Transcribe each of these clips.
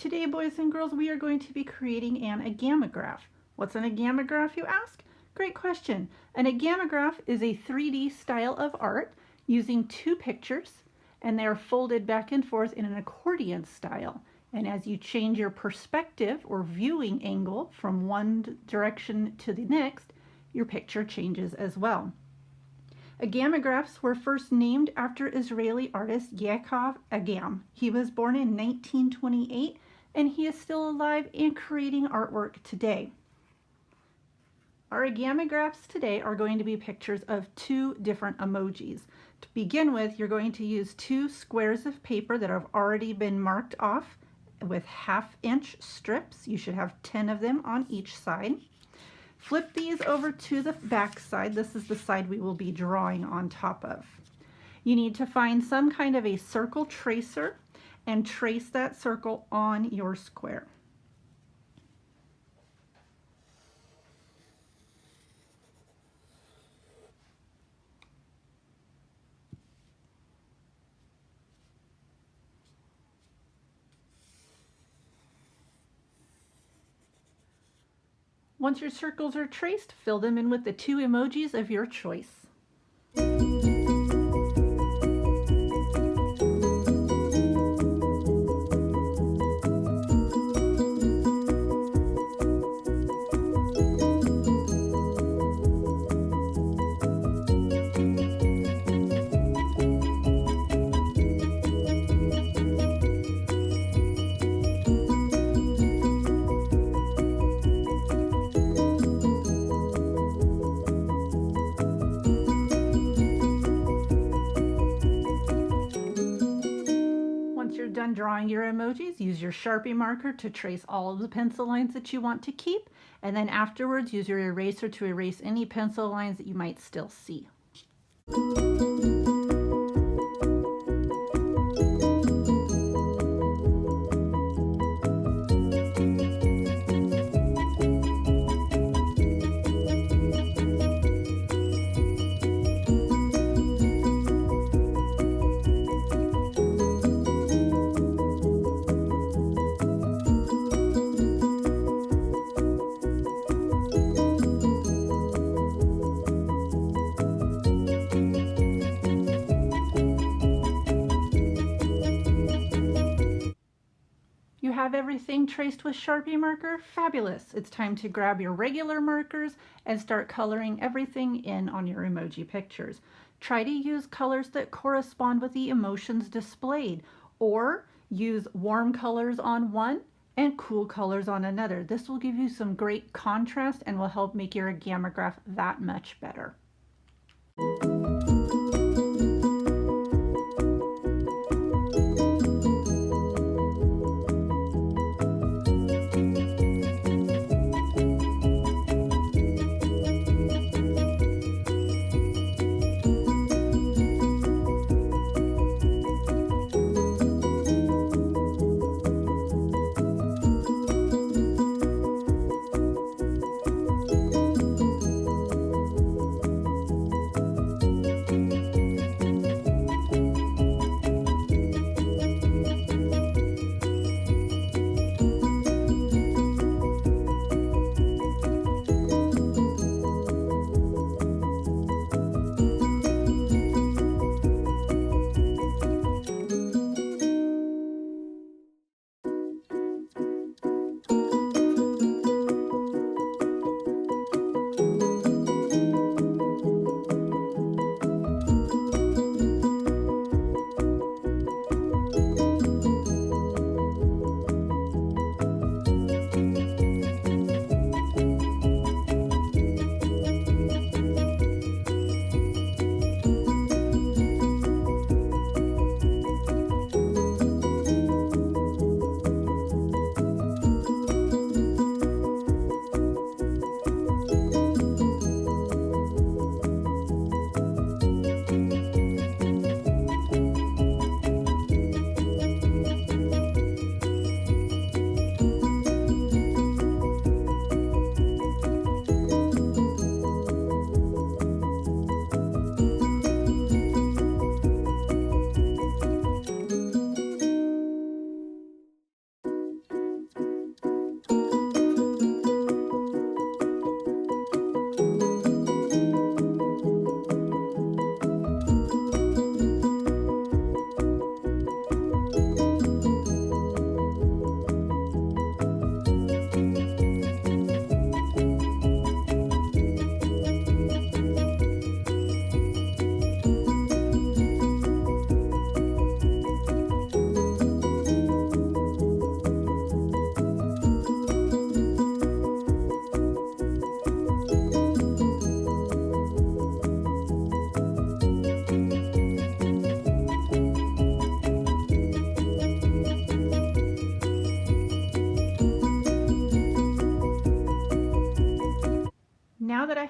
Today, boys and girls, we are going to be creating an agamograph. What's an agamograph, you ask? Great question. An agamograph is a 3D style of art using two pictures, and they are folded back and forth in an accordion style. And as you change your perspective or viewing angle from one direction to the next, your picture changes as well. Agamographs were first named after Israeli artist Yaakov Agam. He was born in 1928 and he is still alive and creating artwork today. Our agamographs today are going to be pictures of two different emojis. To begin with, you're going to use two squares of paper that have already been marked off with 1/2-inch strips. You should have 10 of them on each side. Flip these over to the back side. This is the side we will be drawing on top of. You need to find some kind of a circle tracer and trace that circle on your square. Once your circles are traced, fill them in with the two emojis of your choice. Done drawing your emojis, use your Sharpie marker to trace all of the pencil lines that you want to keep, and then afterwards use your eraser to erase any pencil lines that you might still see. You have everything traced with Sharpie marker? Fabulous! It's time to grab your regular markers and start coloring everything in on your emoji pictures. Try to use colors that correspond with the emotions displayed, or use warm colors on one and cool colors on another. This will give you some great contrast and will help make your agamograph that much better.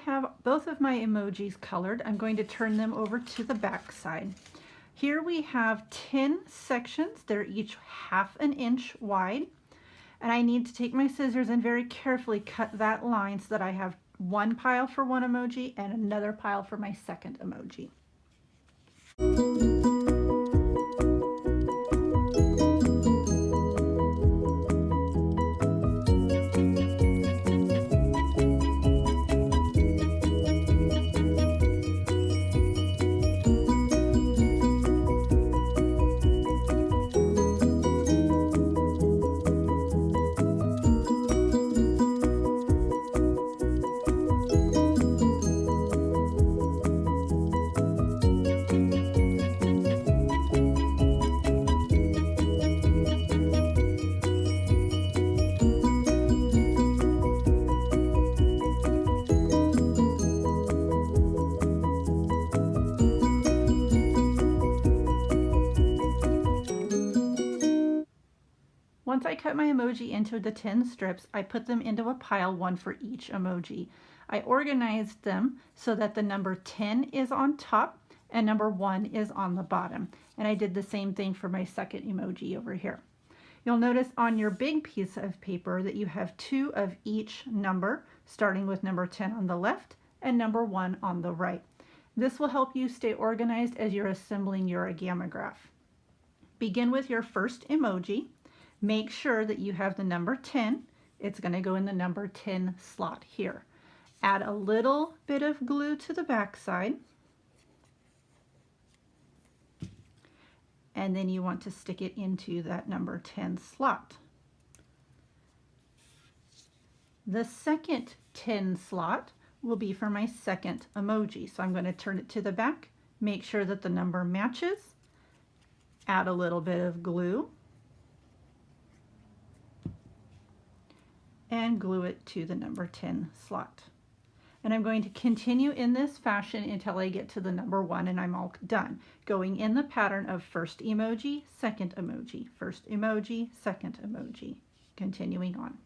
have both of my emojis colored, I'm going to turn them over to the back side. Here we have 10 sections. They're each 1/2 inch wide. And I need to take my scissors and very carefully cut that line so that I have one pile for one emoji and another pile for my second emoji. Once I cut my emoji into the 10 strips, I put them into a pile, one for each emoji. I organized them so that the number 10 is on top and number 1 is on the bottom. And I did the same thing for my second emoji over here. You'll notice on your big piece of paper that you have 2 of each number, starting with number 10 on the left and number 1 on the right. This will help you stay organized as you're assembling your Agammograph. Begin with your first emoji. Make sure that you have the number 10. It's going to go in the number 10 slot here. Add a little bit of glue to the back side. And then you want to stick it into that number 10 slot. The second 10 slot will be for my second emoji. So I'm going to turn it to the back, make sure that the number matches, add a little bit of glue, and glue it to the number 10 slot. And I'm going to continue in this fashion until I get to the number 1 and I'm all done, going in the pattern of first emoji, second emoji, first emoji, second emoji, continuing on.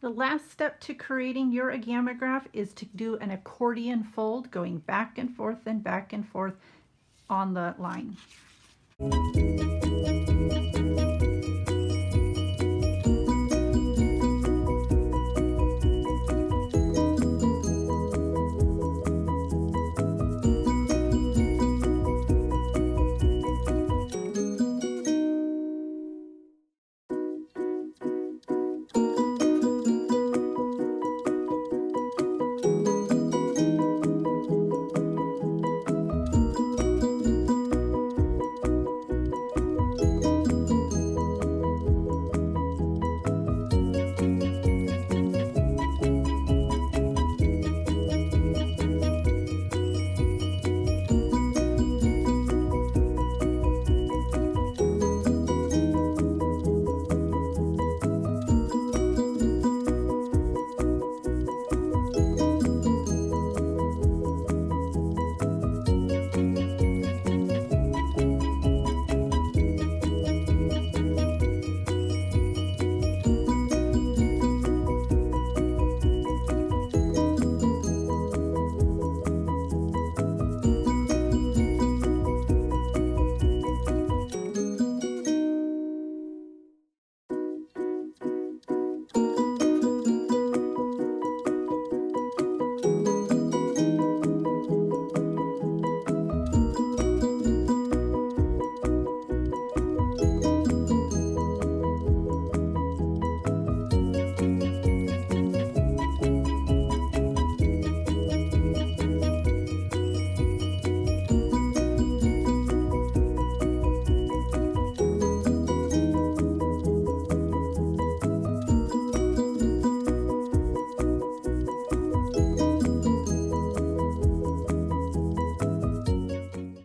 The last step to creating your Agamegraph is to do an accordion fold, going back and forth on the line.